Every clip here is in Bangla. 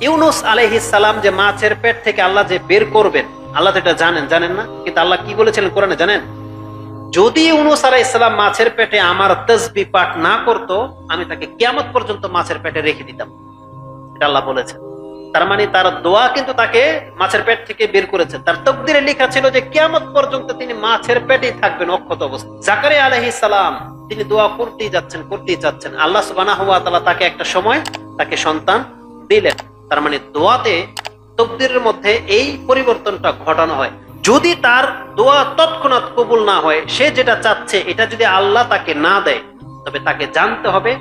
ইউনুস আলাইহিস সালাম যে মাছের পেট থেকে আল্লাহ যে বের করবেন, আল্লাহ যেটা জানেন না? কিন্তু আল্লাহ কি বলেছিলেন কোরআনে জানেন? যদি ইউনুস আলাইহিস সালাম মাছের পেটে আমার তাসবিহ পাঠ না করত, আমি তাকে কিয়ামত পর্যন্ত মাছের পেটে রেখে দিতাম। এটা আল্লাহ বলেছেন। তার মানে তার দোয়া কিন্তু তাকে মাছের পেট থেকে বের করেছে। তার তাকদীরে লেখা ছিল যে কিয়ামত পর্যন্ত তিনি মাছের পেটেই থাকবেন অক্ষত অবস্থায়। জাকারিয়া আলাইহিস সালাম তিনি দোয়া করতেই যাচ্ছেন। আল্লাহ সুবহানাহু ওয়া তাআলা তাকে একটা সময় তাকে সন্তান দিলেন। তার মানে দোয়াতে তাকদীরের মধ্যে এই পরিবর্তনটা ঘটানো হয়। যদি তার দোয়া তৎক্ষণাৎ কবুল না হয়, সে যেটা চাচ্ছে এটা যদি আল্লাহ তাকে না দেয়, তবে তাকে জানতে হবে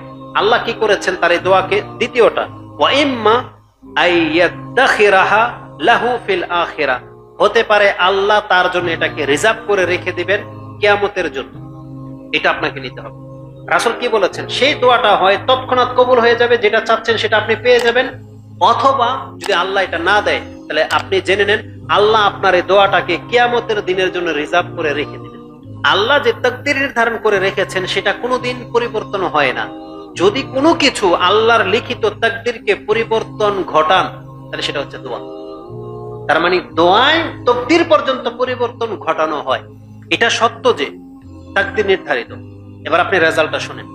আল্লাহ কি করেছেন তার এই দোয়াকে। দ্বিতীয়টা, ওয়া ইম্মা আইয়াদাখিরাহা লাহু ফিল আখিরাহ, হতে পারে আল্লাহ তার জন্য এটাকে রিজার্ভ করে রেখে দিবেন কিয়ামতের জন্য। এটা আপনাকে নিতে হবে। রাসূল কি বলেছেন? সেই দোয়াটা হয় তৎক্ষণাৎ কবুল হয়ে যাবে, যেটা চাচ্ছেন সেটা আপনি পেয়ে যাবেন, অথবা যদি আল্লাহ এটা না দেয় তাহলে আপনি জেনে নেন আল্লাহ আপনার এই দোয়াটাকে কিয়ামতের দিনের জন্য রিজার্ভ করে রেখে দিবেন। আল্লাহ যে তাকদীর নির্ধারণ করে রেখেছেন সেটা কোনোদিন পরিবর্তন হয় না। যদি কোনো কিছু আল্লাহর লিখিত তাকদীরকে পরিবর্তন ঘটান, তাহলে সেটা হচ্ছে দোয়া। তার মানে দোয়ায় তাকদীর পর্যন্ত পরিবর্তন ঘটানো হয়। এটা সত্য যে তাকদীর নির্ধারিত। এবার আপনি রেজাল্টটা শুনেন।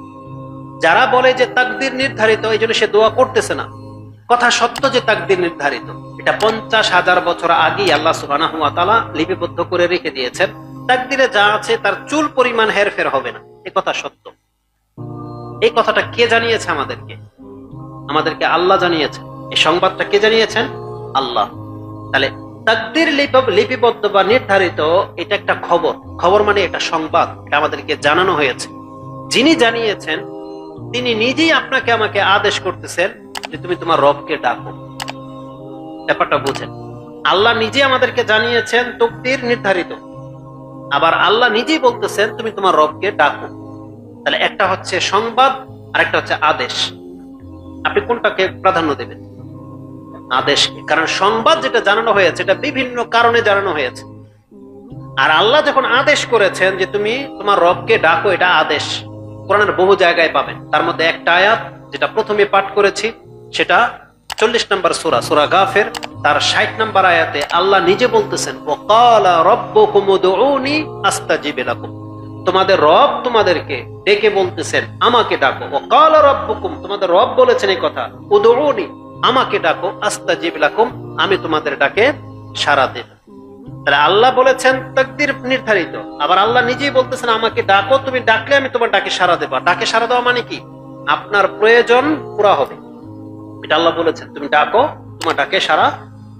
যারা বলে যে তাকদীর নির্ধারিত এই জন্য সে দোয়া করতেছে না, কথা সত্য যে তাকদীর নির্ধারিত। এটা 50,000 বছর আগেই আল্লাহ সুবহানাহু ওয়া তাআলা লিপিবদ্ধ করে রেখে দিয়েছেন। তাকদীরে যা আছে তার চুল পরিমাণ হেরফের হবে না, এ কথা সত্য। এই কথাটা কে জানিয়েছে আমাদেরকে? আমাদেরকে আল্লাহ জানিয়েছেন। এই সংবাদটা কে জানিয়েছেন? আল্লাহ। তাহলে তাকদীর লিপিবদ্ধ বা নির্ধারিত, এটা একটা খবর মানে এটা সংবাদ, এটা আমাদেরকে জানানো হয়েছে। যিনি জানিয়েছেন তিনি নিজেই আপনাকে আমাকে আদেশ করতেছেন যে তুমি তোমার রবকে ডাকো। ব্যাপারটা বুঝেন। আল্লাহ নিজে আমাদেরকে জানিয়েছেন তাকদীর নির্ধারিত, আবার আল্লাহ নিজেই বলতেছেন তুমি তোমার রবকে ডাকো। তাহলে একটা হচ্ছে সংবাদ আর একটা হচ্ছে আদেশ। আপনি কোনটাকে প্রাধান্য দেবেন? আদেশকে। কারণ সংবাদ যেটা জানানো হয়েছে এটা বিভিন্ন কারণে জানানো হয়েছে, আর আল্লাহ যখন আদেশ করেছেন যে তুমি তোমার রবকে ডাকো, এটা আদেশ। কোরআনের বহু জায়গায় পাবেন। তার মধ্যে একটা আয়াত যেটা প্রথমে পাঠ করেছি, সেটা 40 নম্বর সূরা গাফির, তার 60 নম্বর আয়াতে আল্লাহ নিজে বলতেছেন ওয়াকালা রাব্বুকুম উদউনি আস্তাজিব লাকুম, তোমাদের রব তোমাদেরকে ডেকে বলতেছেন আমাকে ডাকো। ওয়াকালা রাব্বুকুম, তোমাদের রব বলেছেন এই কথা, উদউনি, আমাকে ডাকো, আস্তাজিব লাকুম, আমি তোমাদের ডাকে সাড়া দেব। তাহলে আল্লাহ বলেছেন তাকদীর নির্ধারিত, আবার আল্লাহ নিজেই বলতেছেন আমাকে ডাকো, তুমি ডাকলে আমি তোমার ডাকে সাড়া দেব। ডাকে সাড়া দেওয়া মানে কি? আপনার প্রয়োজন পুরা হবে, এটা আল্লাহ বলেছেন। তুমি ডাকো, তোমার ডাকে সাড়া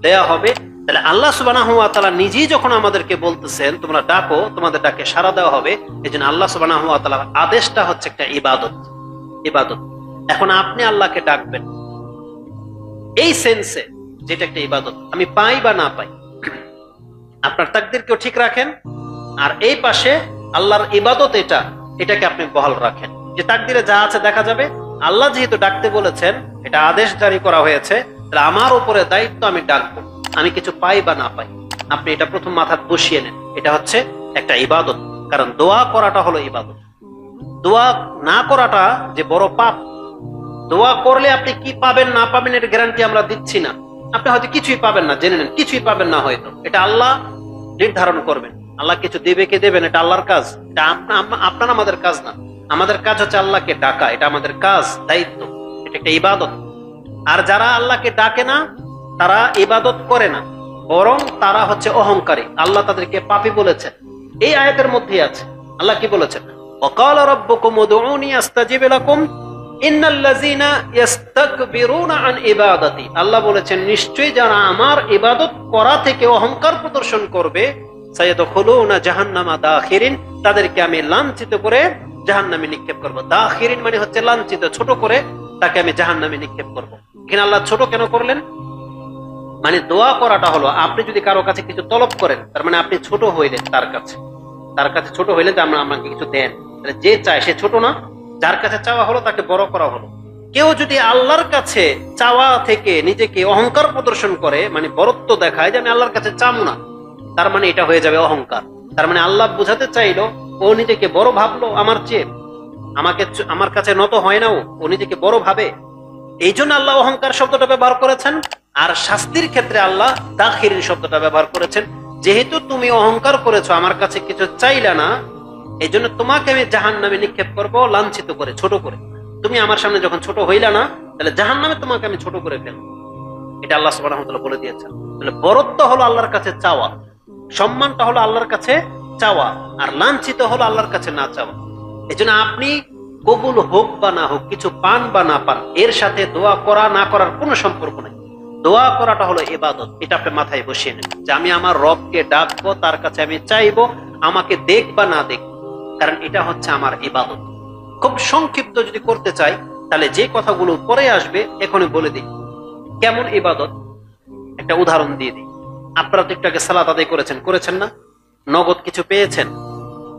দেয়া হবে। তাহলে আল্লাহ সুবহানাহু ওয়া তাআলা নিজেই যখন আমাদেরকে বলতেছেন তোমরা ডাকো, তোমাদের ডাকে সাড়া দেওয়া হবে, এজন্য আল্লাহ সুবহানাহু ওয়া তাআলার আদেশটা হচ্ছে একটা ইবাদত। এখন আপনি আল্লাহকে ডাকবেন এই সেন্সে, যেটা একটা ইবাদত, আমি পাই বা না পাই, আপনার তাকদীরকেও ঠিক রাখেন, আর এই পাশে আল্লাহর ইবাদত এটাকে আপনি বহাল রাখেন। যে তাকদীরে যা আছে দেখা যাবে, আল্লাহ যেহেতু ডাকতে বলেছেন, এটা আদেশ জারি করা হয়েছে, তাহলে আমার উপরে দায়িত্ব আমি ডাকবো, আমি কিছু পাই বা না পাই। আপনি এটা প্রথম মাথায় বসিয়ে নেন, এটা হচ্ছে একটা ইবাদত। কারণ দোয়া করাটা হলো ইবাদত। দোয়া না করাটা যে বড় পাপ। দোয়া করলে আপনি কি পাবেন না পাবেন এর গ্যারান্টি আমরা দিচ্ছি না। আপনি হয়তো কিছুই পাবেন না, জেনে নেন কিছুই পাবেন না, হয়তো এটা আল্লাহ নির্ধারণ করবেন। আল্লাহ কিছু দেবে কে দেবেন এটা আল্লাহর কাজ, এটা আপনার আমাদের কাজ না। আমাদের কাজ হচ্ছে আল্লাহকে ডাকা, এটা আমাদের কাজ, দায়িত্ব, এটা একটা ইবাদত। আর যারা আল্লাহকে ডাকে না তারা ইবাদত করে না, বরং তারা হচ্ছে অহংকারী। আল্লাহ তাদেরকে পাপী বলেছেন। এই আয়াতের মধ্যেই আছে। আল্লাহ কি বলেছেন? ওয়াকালা রাব্বুকুম উদউনি আস্তাজিব লাকুম ইন্নাল্লাযীনা ইস্তাকবিরুনা আন ইবাদাতি, আল্লাহ বলেছেন নিশ্চয়ই যারা আমার ইবাদত করা থেকে অহংকার প্রদর্শন করবে, সায়াদখুলুনা জাহান্নামা দাখিরিন, তাদেরকে আমি লাঞ্ছিত করে জাহান্নামে নিক্ষেপ করব। দাখিরিন মানে হচ্ছে লাঞ্ছিত, ছোট করে তাকে আমি জাহান্নামে নিক্ষেপ করব। এখানে আল্লাহ ছোট কেন করলেন? মানে দোয়া করাটা হলো, আপনি যদি কারো কাছে কিছু তলব করেন, তার মানে আপনি ছোট হইলেন তার কাছে ছোট হইলেন যে আমাকে কিছু দেন। যে চায় সে ছোট না, যার কাছে চাওয়া হলো তাকে বড় করা হলো। কেউ যদি আল্লাহর কাছে চাওয়া থেকে নিজেকে অহংকার প্রদর্শন করে, মানে বরত্ব দেখায় যে আমি আল্লাহর কাছে চাবো না, তার মানে এটা হয়ে যাবে অহংকার। তার মানে আল্লাহ বোঝাতে চাইলো ও নিজেকে বড় ভাবলো আমার চেয়ে, আমার কাছে নত হয় না, ও নিজেকে বড় ভাবে। এই জন্য আল্লাহ অহংকার শব্দটা ব্যবহার করেছেন, আর শাস্তির ক্ষেত্রে আল্লাহ দাখির শব্দটা ব্যবহার করেছেন। যেহেতু তুমি অহংকার করেছো, আমার কাছে কিছু চাইলে না, এই জন্য তোমাকে আমি জাহান্নামে নিক্ষেপ করবো, লাঞ্ছিত করে, ছোট করে। তুমি আমার সামনে যখন ছোট হইলা না, তাহলে জাহান্নামে তোমাকে আমি ছোট করে ফেলবো। এটা আল্লাহ সুবহানাহু ওয়া তাআলা বলে দিয়েছেন। তাহলে বরত্ব হলো আল্লাহর কাছে চাওয়া, সম্মানটা হলো আল্লাহর কাছে চাওয়া, আর লাঞ্ছিত হলো আল্লাহর কাছে না চাওয়া। এই জন্য আপনি কবুল হোক বা না হোক, কিছু পান বা না পান, এর সাথে দোয়া করা না করার কোনো সম্পর্ক নেই। দোয়া করাটা হলো ইবাদত। এটা আপনি মাথায় বসিয়ে নেন যে আমি আমার রবকে ডাকবো, তার কাছে আমি চাইবো, আমাকে দেখ বা না দেখ, কারণ এটা হচ্ছে আমার ইবাদত। খুব সংক্ষিপ্ত যদি করতে চাই, তাহলে যে কথাগুলো পরে আসবে এখনই বলে দিই কেমন ইবাদত। একটা উদাহরণ দিয়ে দিই। আপনারা তো একটু আগে সালাত আদায় করেছেন না? নগদ কিছু পেয়েছেন?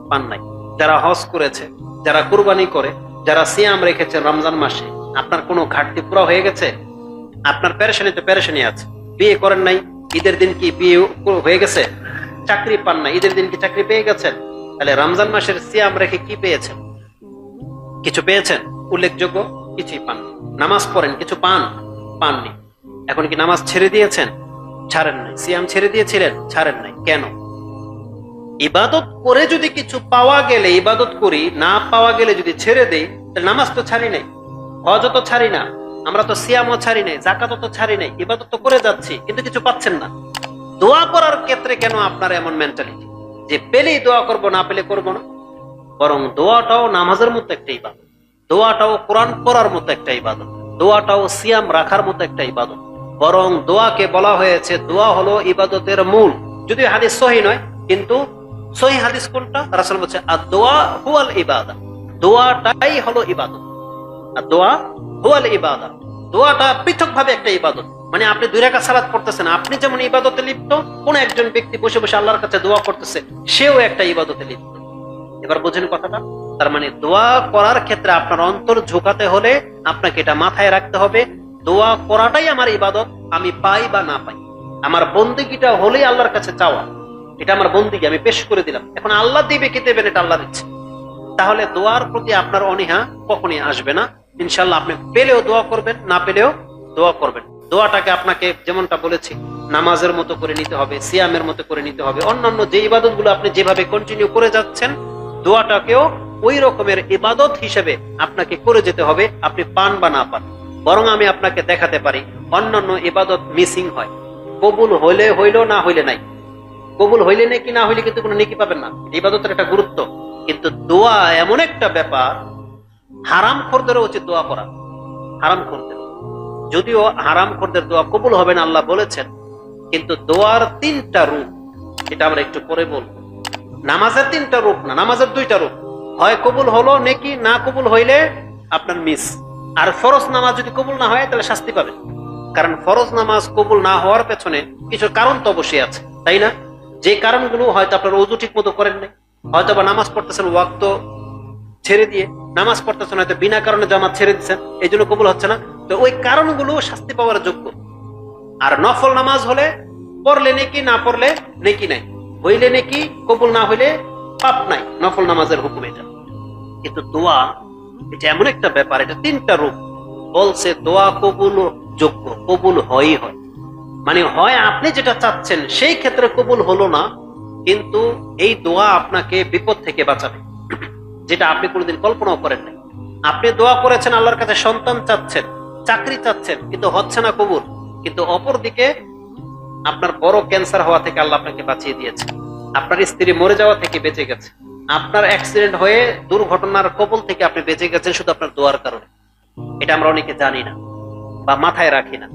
পান নাই। যারা হজ করেছে, যারা কুরবানি করে, যারা সিয়াম রেখেছেন রমজান মাসে, আপনার কোনো ঘাটতি পুরো হয়ে গেছে? আপনার পেরেশানি তো পেরেশানি আছে। বিয়ে করেন নাই, ঈদের দিন কি বিয়ে হয়ে গেছে? চাকরি পান না, ঈদের দিন কি চাকরি পেয়ে গেছেন? তাহলে রমজান মাসের সিয়াম রেখে কি পেয়েছেন? কিছু পেয়েছেন উল্লেখযোগ্য? কিছুই পান। নামাজ পড়েন, কিছু পাননি। এখন কি নামাজ ছেড়ে দিয়েছেন? ছাড়েন নাই। সিয়াম ছেড়ে দিয়েছিলেন? ছাড়েন নাই। কেন? ইবাদত করে যদি কিছু পাওয়া গেলে ইবাদত করি, না পাওয়া গেলে যদি ছেড়ে দেই, তাহলে নামাজ তো ছাড়ি নাই, হজও তো ছাড়ি না, আমরা তো সিয়ামও ছাড়ি নাই, যাকাতও তো ছাড়ি নাই, ইবাদত তো করে যাচ্ছি, কিন্তু কিছু পাচ্ছেন না। দোয়া করার ক্ষেত্রে কেন আপনার এমন মেন্টালিটি যে পেলেই দোয়া করব, না পেলে করব না? বরং দোয়াটাও নামাজের মতো একটা ইবাদত, দোয়াটাও কোরআন পড়ার মতো একটা ইবাদত, দোয়াটাও সিয়াম রাখার মতো একটা ইবাদত। বরং দোয়াকে বলা হয়েছে, দোয়া হলো ইবাদতের মূল। যদিও হাদিস সহিহ নয়, কিন্তু সহিহ হাদিস কোনটা? রাসূল বলেছে আদ-দোয়া হুয়াল ইবাদা, দোয়াটাই হলো ইবাদত। আদ-দোয়া হুয়াল ইবাদা, দোয়াটা পৃথকভাবে একটা ইবাদত। মানে আপনি 2 রাকাত সালাত পড়তেছেন, আপনি যেমন ইবাদতে লিপ্ত, কোন একজন ব্যক্তি বসে বসে আল্লাহর কাছে দোয়া করতেছে, সেও একটা ইবাদতে লিপ্ত। এবার বোঝেন কথাটা? তার মানে দোয়া করার ক্ষেত্রে আপনার অন্তর ঝুঁকাতে হলে আপনাকে এটা মাথায় রাখতে হবে, দোয়া করাটাই আমার ইবাদত, আমি পাই বা না পাই। আমার বন্দেগীটা হলেই আল্লাহর কাছে চাওয়া, এটা আমার বন্দেগী, আমি পেশ করে দিলাম। এখন আল্লাহ দিবে কি দেবেন এটা আল্লাহর ইচ্ছে। তাহলে দোয়ার প্রতি আপনার অনীহা কখনই আসবে না। ইনশাআল্লাহ আপনি পেলেও দোয়া করবেন, না পেলেও দোয়া করবেন। দোয়াটাকে আপনাকে যেমনটা বলেছি নামাজের মতো করে নিতে হবে, সিয়ামের মতো করে নিতে হবে। অন্যান্য যে ইবাদতগুলো আপনি যেভাবে কন্টিনিউ করে যাচ্ছেন, দোয়াটাকেও ওই রকমের ইবাদত হিসেবে আপনাকে করে যেতে হবে, আপনি পান বা না পান। বরং আমি আপনাকে দেখাতে পারি অন্যান্য ইবাদত মিসিং হয়, কবুল হইলে হইল, না হইলে নাই। কবুল হইলে নাকি না হইলে কিন্তু কোনো নেকি পাবেন না, ইবাদতের একটা গুরুত্ব। কিন্তু দোয়া এমন একটা ব্যাপার, হারাম খোরদেরও উচিত দোয়া করা, হারাম খোরদের। যদিও হারাম খোরদের দোয়া কবুল হবে না আল্লাহ বলেছেন, কিন্তু দোয়ার 3টা রূপ, এটা আমরা একটু পরে বলবো। নামাজের 3টা রূপ না, নামাজের 2টা রূপ। হয় কবুল হলো নেকি, না কবুল হইলে আপনার মিস। আর ফরজ নামাজ যদি কবুল না হয় তাহলে শাস্তি পাবেন, কারণ ফরজ নামাজ কবুল না হওয়ার পেছনে কিছু কারণ তো অবশ্যই আছে, তাই না? যে কারণগুলো হয়তো আপনার ওযু ঠিক মতো করেন নাই, হয়তো বা নামাজ পড়তেছেন ওয়াক্ত ছেড়ে দিয়ে, নামাজ পড়তেছেন হয়তো বিনা কারণে জামাত ছেড়ে দিচ্ছেন, এই জন্য কবুল হচ্ছে না। তো ওই কারণগুলো শাস্তি পাওয়ার যোগ্য। আর নফল নামাজ হলে পড়লে নেকি, না পড়লে নেকি নাই, হইলে নেকি, কবুল না হইলে পাপ নাই, নফল নামাজের হুকুম এটা। কিন্তু দোয়া এটা এমন একটা ব্যাপার, এটা 3টা রূপ বলছে, দোয়া কবুল যোগ্য, কবুল হয়ই হয়। মানে হয় আপনি যেটা চাচ্ছেন সেই ক্ষেত্রে কবুল হলো না, কিন্তু এই দোয়া আপনাকে বিপদ থেকে বাঁচাবে, যেটা আপনি কোনোদিন কল্পনাও করেন নাই। আপনি দোয়া করেছেন আল্লাহর কাছে, সন্তান চাচ্ছেন, চাকরি চাচ্ছেন, কিন্তু হচ্ছে না কবুল। কিন্তু অপর দিকে আপনার বড় ক্যান্সার হওয়া থেকে আল্লাহ আপনাকে বাঁচিয়ে দিয়েছে, আপনার স্ত্রী মরে যাওয়া থেকে বেঁচে গেছে, আপনার অ্যাক্সিডেন্ট হয়ে দুর্ঘটনার কবল থেকে আপনি বেঁচে গেছেন শুধু আপনার দোয়ার কারণে। এটা আমরা অনেকে জানি না বা মাথায় রাখি না।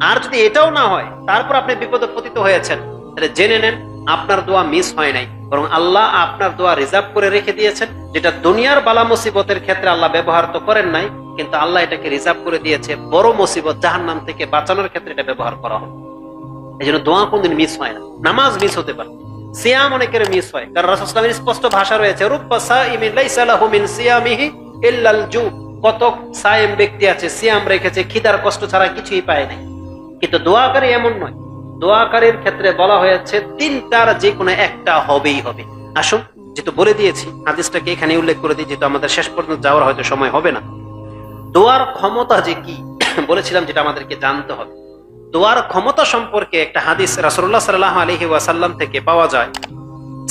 আর যদি এটাও না হয়, তারপর আপনি বিপদে পতিত হয়েছেন, তাহলে জেনে নেন আপনার দোয়া মিস হয় নাই, বরং আল্লাহ আপনার দোয়া রিজার্ভ করে রেখে দিয়েছেন। যেটা দুনিয়ার বালা মুসিবতের ক্ষেত্রে আল্লাহ ব্যবহার তো করেন নাই, কিন্তু আল্লাহ এটাকে রিজার্ভ করে দিয়েছে বড় মুসিবত জাহান্নাম থেকে বাঁচানোর ক্ষেত্রে এটা ব্যবহার করা হয়। এই জন্য দোয়া কোনদিন মিস হয় না। নামাজ মিস হতে পারে, সিয়াম অনেকের মিস হয়, কারণ রাসূল সাল্লাল্লাহু আলাইহি ওয়াসাল্লামের স্পষ্ট ভাষা রয়েছে, রুব্বা সাইমিন লাইসা লাহু মিন সিয়ামিহি ইল্লাল জু। কত সায়েম ব্যক্তি আছে, সিয়াম রেখেছে, খিদার কষ্ট ছাড়া কিছুই পায় নাই। কিন্তু দোয়াকারী এমন নয়, দোয়াকারীর ক্ষেত্রে বলা হয়েছে 3টার যে কোনো একটা হবেই হবে। আসুন, যেহেতু বলে দিয়েছি হাদিসটাকে এখানে উল্লেখ করে দিই, যেহেতু আমাদের শেষ পর্যন্ত যাওয়ার হয়তো সময় হবে না। দোয়ার ক্ষমতা যে কি বলেছিলাম, যেটা আমাদেরকে জানতে হবে। দোয়ার ক্ষমতা সম্পর্কে একটা হাদিস রাসূলুল্লাহ সাল্লাল্লাহু আলাইহি ওয়াসাল্লাম থেকে পাওয়া যায়।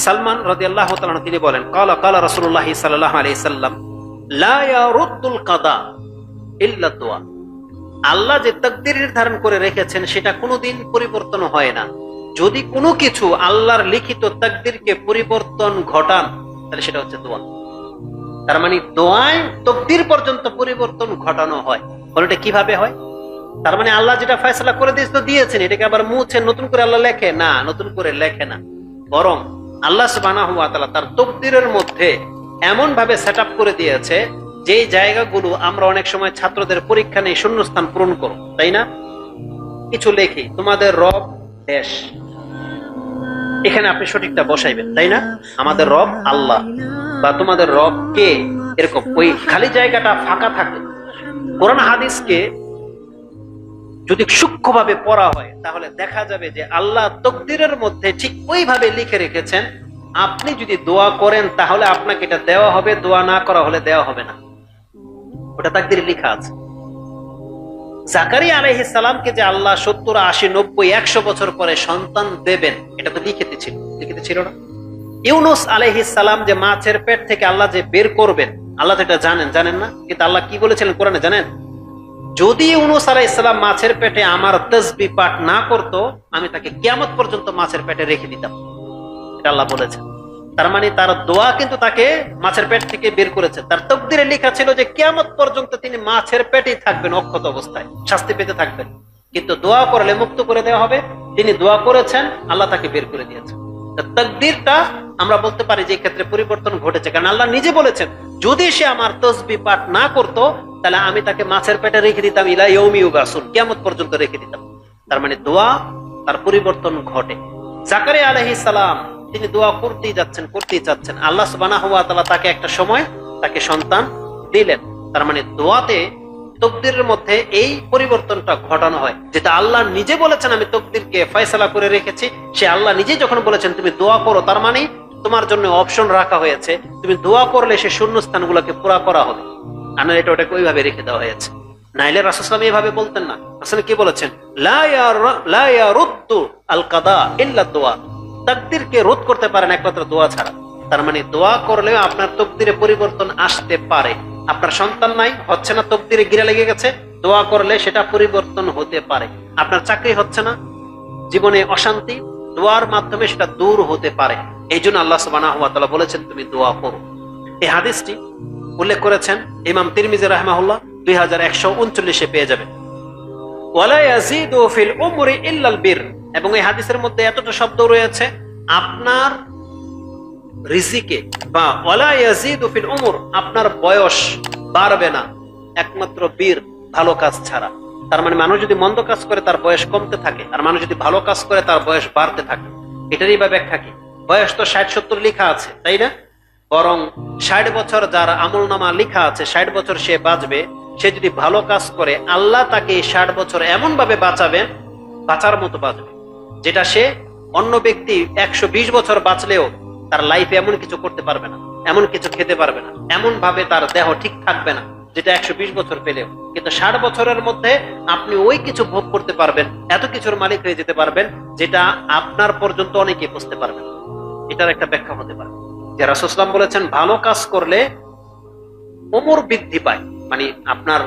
সালমান রাদিয়াল্লাহু তাআলা আনহু তিনি বলেন, ক্বালা ক্বালা রাসূলুল্লাহ সাল্লাল্লাহু আলাইহি সাল্লাম, লা ইয়ারুদ্দুল কাদা ইল্লা দুআ। আল্লাহ যে তাকদীর নির্ধারণ করে রেখেছেন সেটা কোনোদিন পরিবর্তন হয় না। যদি কোনো কিছু আল্লাহর লিখিত তাকদীরকে পরিবর্তন ঘটান, তাহলে সেটা হচ্ছে দোয়া। তার মানে দোয়ায় তাকদীর পর্যন্ত পরিবর্তন ঘটানো হয়। এটা কিভাবে হয়? তার মানে আল্লাহ যেটা ফয়সালা করে দিয়েছেন, এটাকে আবার মুছে নতুন করে আল্লাহ লেখে না, নতুন করে লেখে না। বরং আল্লাহ সুবহানাহু ওয়া তাআলা তার তাকদীরের মধ্যে এমন ভাবে সেটআপ করে দিয়েছে, যে জায়গাগুলো আমরা অনেক সময় ছাত্রদের পরীক্ষা নিয়ে শূন্যস্থান পূরণ করো, তাই না? কিছু লেখি, তোমাদের রব দেশ, এখানে আপনি সঠিকটা বসাইবেন, তাই না? আমাদের রব আল্লাহ, বা তোমাদের রব কে, এরকম ওই খালি জায়গাটা ফাঁকা থাকে। কোরআন হাদিসকে যদি সূক্ষ্মভাবে পড়া হয়, তাহলে দেখা যাবে যে আল্লাহ তাকদীরের মধ্যে ঠিক ওইভাবে লিখে রেখেছেন। আপনি যদি দোয়া করেন তাহলে আপনাকে এটা দেওয়া হবে, দোয়া না করা হলে দেওয়া হবে না। ওটা তাকদীরে লেখা আছে। জাকারিয়া আলাইহিস সালামকে যে আল্লাহ 70, 80, 90, 100 বছর পরে সন্তান দেবেন, এটা তো লিখিতে ছিল না? ইউনূস আলাইহিস সালাম যে মাছের পেট থেকে আল্লাহ যে বের করবেন, আল্লাহ তো এটা জানেন না? কিন্তু আল্লাহ কি বলেছিলেন কোরআনে জানেন? যদি ইউনূস আলাইহিস সালাম মাছের পেটে আমার তাসবিহ পাঠ না করত, আমি তাকে কিয়ামত পর্যন্ত মাছের পেটে রেখে দিতাম। এটা আল্লাহ বলেছেন। তার মানে তার দোয়া কিন্তু তাকে মাছের পেট থেকে বের করেছে। তার তাকদীরে লেখা ছিল যে কিয়ামত পর্যন্ত তিনি মাছের পেটেই থাকবেন, অক্ষত অবস্থায় শাস্তি পেতে থাকবেন। কিন্তু দোয়া করলে মুক্ত করে দেওয়া হবে। তিনি দোয়া করেছেন, আল্লাহ তাকে বের করে দিয়েছেন। তাকদীরটা আমরা বলতে পারি যে ক্ষেত্রে পরিবর্তন ঘটেছে, কারণ আল্লাহ নিজে বলেছেন, যদি সে আমার তাসবিহ পাঠ না করতো, তাহলে আমি তাকে মাছের পেটে রেখে দিতাম, ইলা ইয়াউমি ইউবাসুন, কিয়ামত পর্যন্ত রেখে দিতাম। তার মানে দোয়া তার পরিবর্তন ঘটে। জাকারিয়া আলাইহিস সালাম তিনি দোয়া করতেই যাচ্ছেন, আল্লাহ সুবহানাহু ওয়া তাআলা তাকে একটা সময় তাকে সন্তান দিলেন। তার মানে দোয়াতে তাকদীরের মধ্যে এই পরিবর্তনটা ঘটানো হয়, যেটা আল্লাহ নিজে বলেছেন আমি তাকদীরকে ফয়সালা করে রেখেছি। সে আল্লাহ নিজে যখন বলেছেন তুমি দোয়া করো, তার মানে তোমার জন্য অপশন রাখা হয়েছে, তুমি দোয়া করলে সে শূন্যস্থানগুলোকে পুরা করা হবে। আর এটা ওটাকে ওইভাবে রেখে দেওয়া হয়েছে। নাইলে রাসূল সাল্লাল্লাহু আলাইহি ওয়াসাল্লাম এভাবে বলতেন না। রাসূল কি বলেছেন? লা ইয়ারুদ্দু আল কাদা ইল্লা দুআ। তাকদীরকে রোধ করতে পারেন একমাত্র দোয়া ছাড়া। তার মানে দোয়া করলেও আপনার তাকদীরে পরিবর্তন আসতে পারে। আপনার সন্তান নাই, হচ্ছে না, তাকদীরে গিরা লেগে গেছে, দোয়া করলে সেটা পরিবর্তন হতে পারে। আপনার চাকরি হচ্ছে না, জীবনে অশান্তি, দোয়ার মাধ্যমে সেটা দূর হতে পারে। এই জন্য আল্লাহ সুবহানাহু ওয়া তাআলা বলেছেন তুমি দোয়া করো। এই হাদিসটি উল্লেখ করেছেন ইমাম তিরমিজি রাহিমাহুল্লাহ, 2139 পেয়ে যাবেন। ওয়ালা ইয়াজিদু ফিল উমরি ইল্লাল বির। এবং এই হাদিসের মধ্যে এতটা শব্দ রয়েছে, আপনার রিজিকে বা ওয়ালা ইয়াজিদু ফিল উমর, আপনার বয়স বাড়বে না একমাত্র বীর, ভালো কাজ ছাড়া। তার মানে মানুষ যদি মন্দ কাজ করে তার বয়স কমতে থাকে, আর মানুষ যদি ভালো কাজ করে তার বয়স বাড়তে থাকে। এটারই বা ব্যাখ্যা কি? বয়স তো 60-70 লেখা আছে, তাই না? বরং 60 বছর যার আমলনামা লেখা আছে, 60 বছর সে বাঁচবে। সে যদি ভালো কাজ করে, আল্লাহ তাকে 60 বছর এমন ভাবে বাঁচাবেন, বাঁচার মতো বাঁচবে, যেটা সে অন্য ব্যক্তি 120 বছর বাঁচলেও তার লাইফে এমন কিছু করতে পারবে না, এমন কিছু খেতে পারবে না, এমন ভাবে তার দেহ ঠিক থাকবে না যেটা 120 বছর পেলেও। কিন্তু 60 বছরের মধ্যে আপনি ওই কিছু ভোগ করতে পারবেন, এত কিছুর মালিক হয়ে যেতে পারবেন, যেটা আপনার পর্যন্ত অনেকে বুঝতে পারবেন। এটার একটা ব্যাখ্যা হতে পারে যে রাসূল সাল্লাল্লাহু আলাইহি ওয়াসাল্লাম বলেছেন ভালো কাজ করলে উমর বৃদ্ধি পায়, মানে আপনার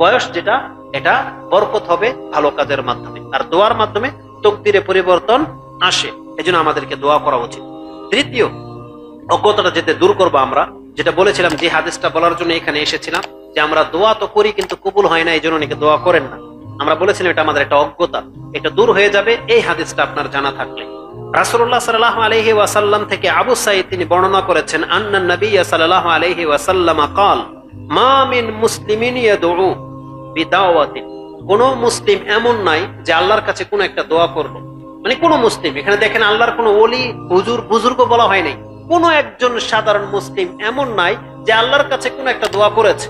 বয়স যেটা, এটা বরকত হবে ভালো কাজের মাধ্যমে, আর দোয়ার মাধ্যমে তাকদীরে পরিবর্তন আসে। এজন্য আমাদেরকে দোয়া করা উচিত। তৃতীয় অজ্ঞতাটা যেতে দূর করবো আমরা, যেটা বলেছিলাম, যে হাদিসটা বলার জন্য এখানে এসেছিলাম, যে আমরা দোয়া তো করি কিন্তু কবুল হয় না, এই জন্য অনেকে দোয়া করেন না। আমরা বলেছিলাম এটা আমাদের একটা অজ্ঞতা, এটা দূর হয়ে যাবে এই হাদিসটা আপনার জানা থাকলে। রাসূলুল্লাহ সাল্লাল্লাহু আলাইহি ওয়াসাল্লাম থেকে আবু সাঈদ তিনি বর্ণনা করেছেন, আন্নান নবিয়্য সাল্লাল্লাহু আলাইহি ওয়াসাল্লাম قال মা মিন মুসলিমিন ইয়াদউ বিদাওয়াতিন। কোন মুসলিম এমন নাই যে আল্লাহর কাছে কোন একটা দোয়া করলো, মানে কোন মুসলিম, এখানে দেখেন আল্লাহর কোন ওলি, হুজুর, বুজুর্গ বলা হয় নাই, কোন একজন সাধারণ মুসলিম এমন নাই যে আল্লাহর কাছে কোন একটা দোয়া করেছে।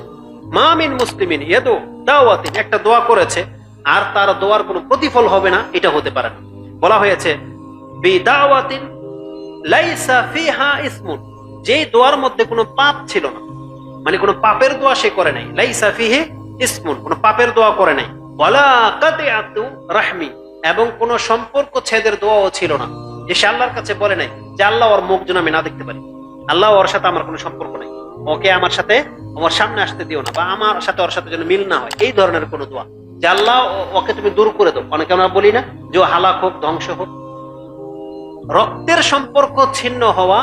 মা মিন মুসলিমিন ইয়াদউ দাওয়াতিন, একটা দোয়া করেছে আর তার দোয়ার কোনো প্রতিফল হবে না, এটা হতে পারে না। বলা হয়েছে বিদাওয়াতিন লাইসা ফিহা ইসমুন, যে দোয়ার মধ্যে কোনো পাপ ছিল না, মানে কোনো পাপের দোয়া সে করে নাই, লাইসা ফিহি ইসমুন, কোনো পাপের দোয়া করে নাই, ওয়ালা কাতিআতু রাহমি, এবং কোনো সম্পর্ক ছেদের দোয়াও ছিল না, যে সে আল্লাহর কাছে বলে নাই যে আল্লাহ ওর মুখ যেন আমি না দেখতে পারি, আল্লাহ ওর সাথে আমার কোনো সম্পর্ক নাই, ওকে আমার সাথে আমার সামনে আসতে দিও না, বা আমার সাথে ওর সাথে যেন মিল না হয়, এই ধরনের কোনো দোয়া, যে আল্লাহ ওকে তুমি দূর করে দাও। অনেকে আমরা বলি না যে ও হালাক হোক, ধ্বংস হোক। রক্তের সম্পর্ক ছিন্ন হওয়া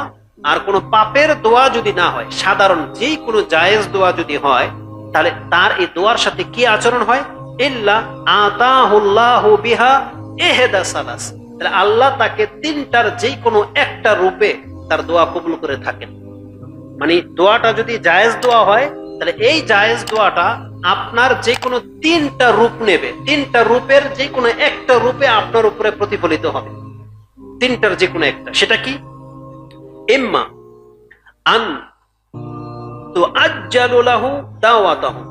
আর কোনো পাপের দোয়া যদি না হয়, সাধারণ যেই কোনো জায়েজ দোয়া যদি হয়, তাহলে তার এই দোয়ার সাথে কি আচরণ হয়? ইল্লা আতাহুল্লাহু বিহা ইহদা সালাস, তাহলে আল্লাহ তাকে তিনটার যেই কোনো একটা রূপে তার দোয়া কবুল করে থাকেন। মানে দোয়াটা যদি জায়েজ দোয়া হয়, তাহলে এই জায়েজ দোয়াটা আপনার যে কোনো তিনটা রূপ নেবে, তিনটা রূপের যে কোনো একটা রূপে আপনার উপরে প্রতিফলিত হবে, তিনটার যে কোনো একটা। সেটা কি? ইম্মা আন তুআজ্জালু লাহু দাওয়াতাহু,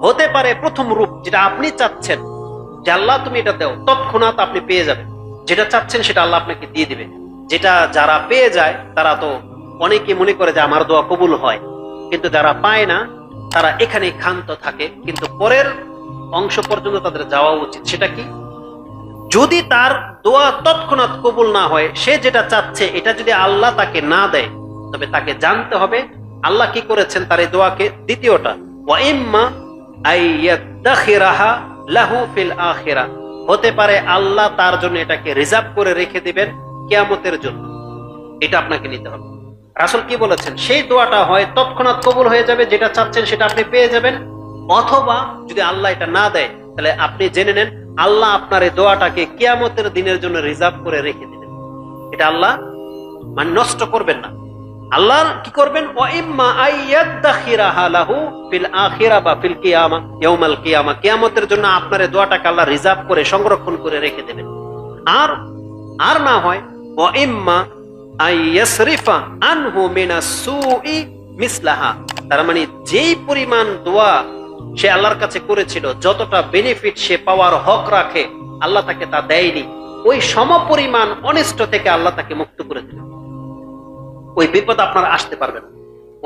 হতে পারে প্রথম রূপ যেটা আপনি চাচ্ছেন যে আল্লাহ তুমি এটা দাও, তৎক্ষণাৎ আপনি পেয়ে যাবেন, যেটা চাচ্ছেন সেটা আল্লাহ আপনাকে দিয়ে দিবে। যেটা যারা পেয়ে যায় তারা তো অনেকে মনে করে যে আমার দোয়া কবুল হয়, কিন্তু যারা পায় না তারা এখানে ক্ষান্ত থাকে, কিন্তু পরের অংশ পর্যন্ত তাদের যাওয়া উচিত। সেটা কি? যদি তার দোয়া তৎক্ষণাৎ কবুল না হয়, সে যেটা চাচ্ছে এটা যদি আল্লাহ তাকে না দেয়, তবে তাকে জানতে হবে আল্লাহ কি করেছেন তার এই দোয়াকে। দ্বিতীয়টা, ওয়া ইম্মা আইয়াদাখিরাহা লাহু ফিল আখিরাহ, হতে পারে আল্লাহ তার জন্য এটাকে রিজার্ভ করে রেখে দিবেন কিয়ামতের জন্য। এটা আপনাকে নিতে হবে। রাসূল কি বলেছেন? সেই দোয়াটা হয় তৎক্ষণাৎ কবুল হয়ে যাবে, যেটা চাচ্ছেন সেটা আপনি পেয়ে যাবেন, অথবা যদি আল্লাহ এটা না দেয় তাহলে আপনি জেনে নেন আল্লাহ আপনার এই দোয়াটাকে কিয়ামতের দিনের জন্য রিজার্ভ করে রেখে দিবেন। এটা আল্লাহ মানে নষ্ট করবেন না। আল্লাহ কি করবেন? ওয়া ইম্মা আইয়াদাখিরাহা লাহু ফিল আখিরাহ বা ফিল কিয়ামা, ইয়াউমাল কিয়ামা, কিয়ামতের জন্য আপনার এই দোয়াটাকে আল্লাহ রিজার্ভ করে সংরক্ষণ করে রেখে দেবেন। আর না হয় ওয়া ইম্মা আইয়াসরিফা আনহু মিনাস সুই মিসলাহা, তার মানে যেই পরিমাণ দোয়া সে আল্লাহর কাছে করেছিল, যতটা বেনিফিট সে পাওয়ার হক রাখে, আল্লাহ তাকে তা দেয়নি, ওই সমপরিমাণ অনিষ্ট থেকে আল্লাহ তাকে মুক্ত করে দিলেন। ওই বিপদ আপনার আসতে পারবে না।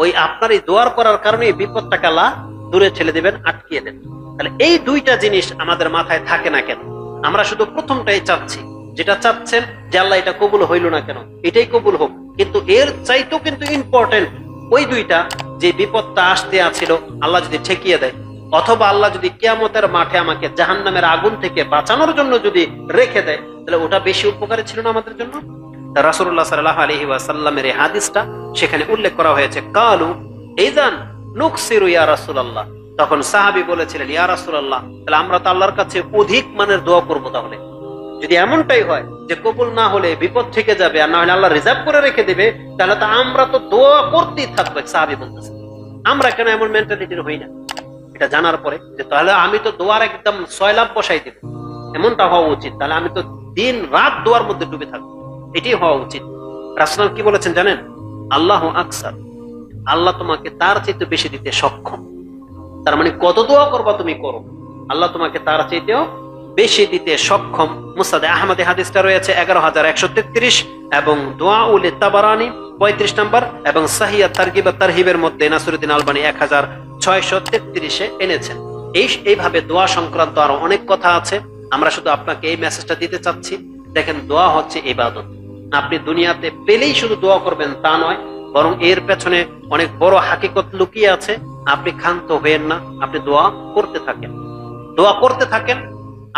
ওই আপনার এই দোয়ার করার কারণে এই বিপদটাকে আল্লাহ দূরে ঠেলে দেবেন, আটকিয়ে দেন। তাহলে এই দুইটা জিনিস আমাদের মাথায় থাকে না কেন? আমরা শুধু প্রথমটাই চাচ্ছি, যেটা চাচ্ছেন যে আল্লাহ এটা কবুল হইল না কেন, এটাই কবুল হোক, কিন্তু এর চাইতেও কিন্তু ইম্পর্টেন্ট ওই দুইটা, যে বিপদটা আসতে আছিল আল্লাহ যদি ঠেকিয়ে দেয়, অথবা আল্লাহ যদি কিয়ামতের মাঠে আমাকে জাহান্নামের আগুন থেকে বাঁচানোর জন্য যদি রেখে দেয়, তাহলে ওটা বেশি উপকারী ছিল না আমাদের জন্য। রাসূলুল্লাহ সাল্লাল্লাহু আলাইহি ওয়াসাল্লামের এই হাদিসটা সেখানে উল্লেখ করা হয়েছে। কালু ইযান নুকসিরু ইয়া রাসূলুল্লাহ, তখন সাহাবী বলেছিলেন ইয়া রাসূলুল্লাহ, তাহলে আমরা তো আল্লাহর কাছে অধিক মানের দোয়া করব। তাহলে যদি এমনটাই হয় যে কবুল না হলে বিপদ থেকে যাবে, আর না হলে আল্লাহ রিজার্ভ করে রেখে দেবে, তাহলে তো আমরা তো দোয়া করতেই থাকবো। সাহাবী বলতেছে আমরা কেন এমন মেন্টালিটির হই না? এটা জানার পরে যে তাহলে আমি তো দোয়ার একদম সয়লাভ বসাই দেব, এমনটা হওয়া উচিত। তাহলে আমি তো দিন রাত দোয়ার মধ্যে ডুবে থাকবো, এটাই হওয়া উচিত। রাসূল কি বলেছেন জানেন? আল্লাহু আকসার, আল্লাহ তোমাকে তার চাইতে বেশি দিতে সক্ষম। তার মানে কত দোয়া করবা তুমি করো, আল্লাহ তোমাকে তার চাইতেও বেশি দিতে সক্ষম। মুসনাদে আহমদে হাদিসটা রয়েছে 11,133 এবং দুআউল তাবারানি 35 নম্বর এবং সাহিহ তারগিব তারহিবের মধ্যে নাসিরউদ্দিন আলবানী 1633 এনেছেন। এইভাবে দোয়া সংক্রান্ত আরো অনেক কথা আছে, আমরা শুধু আপনাকে এই মেসেজটা দিতে চাচ্ছি। দেখেন, দোয়া হচ্ছে ইবাদত। আপনি দুনিয়াতে পেলেই শুধু দোয়া করবেন তা নয়, বরং এর পেছনে অনেক বড় হাকিকত লুকিয়ে আছে। আপনি ক্ষান্ত হবেন না, আপনি দোয়া করতে থাকেন, দোয়া করতে থাকেন।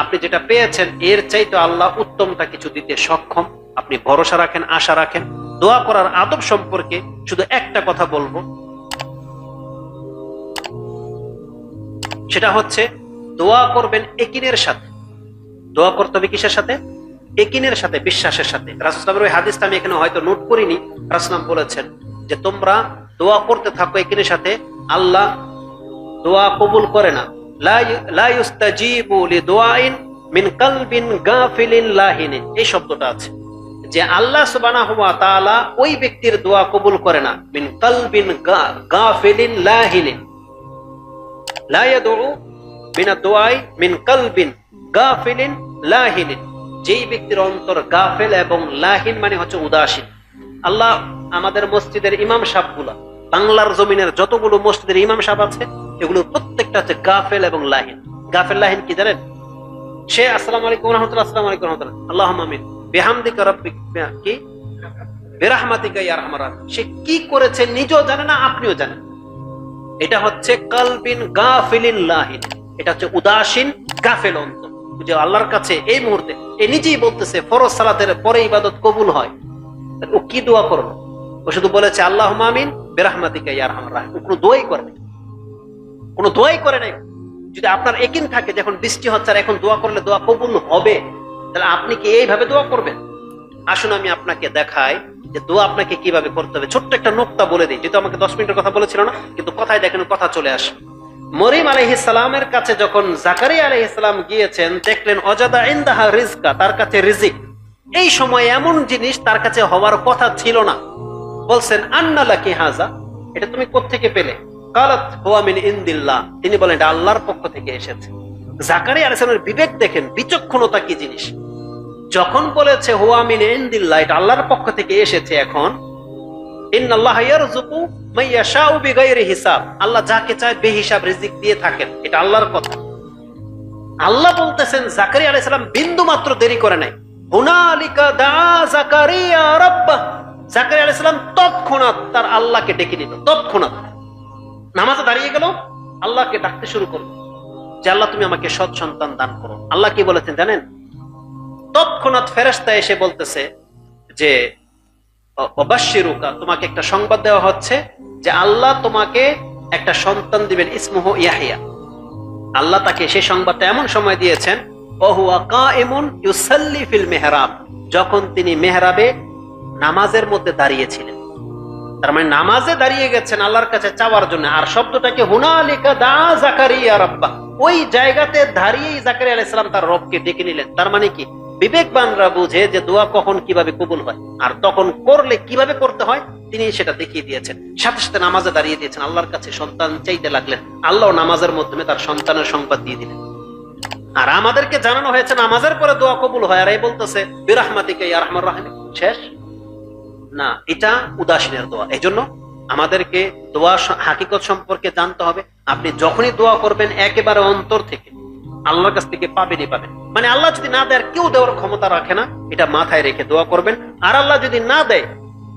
আপনি যেটা পেয়েছেন এর চাইতে আল্লাহ উত্তমটা কিছু দিতে সক্ষম। আপনি ভরসা রাখেন, আশা রাখেন। দোয়া করার আদব সম্পর্কে শুধু একটা কথা বলবো, সেটা হচ্ছে দোয়া করবেন একিনের সাথে। দোয়া করতে হবে কিসের সাথে? একিনের সাথে, বিশ্বাসের সাথে। রাসূল সাল্লাল্লাহু আলাইহি ওয়াসাল্লামের ওই হাদিসটা আমি এখানে হয়তো নোট করিনি। রাসূল বলেছেন যে তোমরা দোয়া করতে থাকো একিনের সাথে, আল্লাহ দোয়া কবুল করে না। লা ইউস্তাজিবু লিদুআইন মিন কলবিন গাফিলিন লাহিন, এই শব্দটা আছে যে আল্লাহ সুবহানাহু ওয়া তাআলা ওই ব্যক্তির দোয়া কবুল করে না। মিন কলবিন গাফিলিন লাহিন, লা ইয়াদউ মিন আদ-দুআই মিন কলবিন গাফিলিন লাহিন, যেই ব্যক্তির অন্তর গাফেল এবং লাহিন মানে হচ্ছে উদাসীন। আল্লাহ আমাদের মসজিদের ইমাম সাহেবগুলা বাংলার জমিনের যতগুলো মসজিদের ইমাম সাহেব আছে এগুলো প্রত্যেকটা হচ্ছে গাফেল এবং লাহিন। গাফেল লাহিন কি জানেন? সে আসসালামু আলাইকুম রাহমাতুল্লাহ, আসসালামু আলাইকুম রাহমাতুল্লাহ, আল্লাহুম্মা আমিন, বিহামদিকা রাব্বিকা কি বিরাহমাতিকা ইয়া আরহামার রাহিমিন। সে কি করেছে নিজেও জানে না, আপনিও জানেন। এটা হচ্ছে কালবিন গাফিলিন লাহিন, এটা হচ্ছে উদাসীন গাফেল অন্তর। যে আল্লাহর কাছে এই মুহূর্তে এ নিজেই বলতেছে ফরজ সালাতের পরে ইবাদত কবুল হয়, ও কি দোয়া করলো? ও শুধু বলেছে আল্লাহুম্মা আমিন বিরাহমাতিকা ইয়া আরহামার রাহিমিন, কোনো দোয়াই করে নাই, কোনো দোয়াই করে নাই। যদি আপনার একিন থাকে যখন বৃষ্টি হচ্ছে আর এখন দোয়া করলে দোয়া কবুল হবে, তাহলে আপনি কি এইভাবে দোয়া করবেন? আসুন আমি আপনাকে দেখাই যে দোয়া আপনাকে কিভাবে করতে হবে। ছোট্ট একটা নোক্তা বলে দিই, যেহেতু আমাকে 10 মিনিটের কথা বলেছিল না, কিন্তু কথায় দেখেন কথা চলে আসে। মরিয়ম আলাইহিস সালামের কাছে যখন জাকারিয়া আলাইহিস সালাম গিয়েছেন, দেখলেন অজাদা ইনদাহা রিজকা, তার কাছে রিজিক। এই সময় এমন জিনিস তার কাছে হওয়ার কথা ছিল না। বলছেন আন্না লাকি হাজা, এটা তুমি কোত্থেকে পেলে? কালাত হুয়া মিন ইনদিল্লাহ, তিনি বলেন এটা আল্লাহর পক্ষ থেকে এসেছে। জাকারিয়া আলাইহিস সালামের বিবেক দেখেন, বিচক্ষণতা কি জিনিস। যখন বলেছে হুয়া মিন ইনদিল্লাহ, এটা আল্লাহর পক্ষ থেকে এসেছে, এখন ইন্নাল্লাহা ইয়ারযুকু মান ইয়াশাউ বিগাইরি হিসাব, আল্লাহ যাকে চায় বেহিসাব রিজিক দিয়ে থাকেন, এটা আল্লাহর কথা। আল্লাহ বলতেছেন জাকারিয়া আলাইহিস সালাম বিন্দু মাত্র দেরি করে নাই। হুনালিকা দাআ জাকারিয়া রাব্বাহ, জাকারিয়া আলাইহিস সালাম তৎক্ষণাৎ তার আল্লাহকে ডেকে নিল। তৎক্ষণাৎ নামাজে দাঁড়িয়ে গেল, আল্লাহকে ডাকতে শুরু করলো যে আল্লাহ তুমি আমাকে সৎ সন্তান দান করো। আল্লাহ কি বলেছেন জানেন? তৎক্ষণাৎ ফেরেশতা এসে বলতেছে যে অবাশশিরুকা, তোমাকে একটা সংবাদ দেওয়া হচ্ছে যে আল্লাহ তোমাকে একটা সন্তান দিবেন, ইসমুহু ইয়াহইয়া। আল্লাহ তাকে সেই সংবাদটা এমন সময় দিয়েছেন ওহুয়া কাইমুন ইউসাল্লি ফিল মিহরাব, যখন তিনি মেহরাবে নামাজের মধ্যে দাঁড়িয়েছিলেন। তার মানে নামাজে দাঁড়িয়ে গেছেন আল্লাহর কাছে চাওয়ার জন্য। আর শব্দটাকে হুনালিকা দা জাকারিয়া রাব্বাহ, ওই জায়গাতে দাঁড়িয়েই জাকারিয়া আলাইহিস সালাম তার রবকে ডেকে নিলেন। তার মানে কি? বিবেকবানরা বুঝে যে দোয়া কখন কিভাবে কবুল হয় আর তখন করলে কিভাবে করতে হয়, তিনি সেটা দেখিয়ে দিয়েছেন। সাথে সাথে নামাজে দাঁড়িয়ে দিয়েছেন, আল্লাহর কাছে সন্তান চাইতে লাগলেন, আল্লাহ নামাজের মাধ্যমে তার সন্তানের সংবাদ দিয়ে দিলেন। আর আমাদেরকে জানানো হয়েছে নামাজের পরে দোয়া কবুল হয়, আর এই বলতেছে বিরাহমাতিকা ইয়া আরহামার রাহিমিন। শেষ না, এটা উদাসীনের দোয়া। এই জন্য আমাদেরকে দোয়া হাকিকত সম্পর্কে জানতে হবে। আপনি যখনই দোয়া করবেন একেবারে অন্তর থেকে আল্লাহর কাছ থেকে পাবেনই পাবেন। মানে আল্লাহ যদি না দেয়, আর কেউ দেওয়ার ক্ষমতা রাখে না, এটা মাথায় রেখে দোয়া করবেন। আর আল্লাহ যদি না দেয়,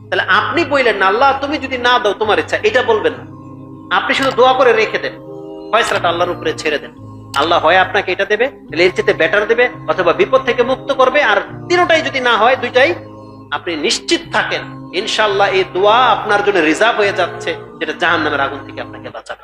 তাহলে আপনি বললেন না আল্লাহ তুমি যদি না দাও তোমার ইচ্ছা, এটা বলবেন না। আপনি শুধু দোয়া করে রেখে দেন, ফয়সালাটা আল্লাহর উপরে ছেড়ে দেন। আল্লাহ হয় আপনাকে এটা দেবে, তাহলে এর চেয়ে বেটার দেবে, অথবা বিপদ থেকে মুক্ত করবে। আর তিনটাই যদি না হয়, দুইটাই, আপনি নিশ্চিত থাকেন ইনশাআল্লাহ এই দোয়া আপনার জন্য রিজার্ভ হয়ে যাচ্ছে, যেটা জাহান্নামের আগুন থেকে আপনাকে বাঁচাবে।